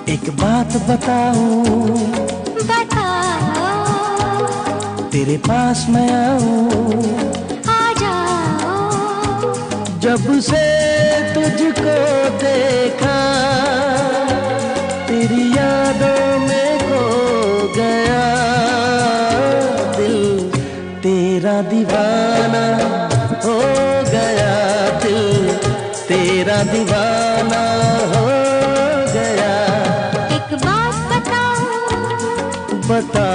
एक बात बताऊं, बताओ, तेरे पास मैं आऊं, आ जाओ। जब से तुझको देखा तेरी यादों में खो गया दिल, तेरा दीवाना हो गया दिल, तेरा दीवाना हो गया। एक बात बताओ, बता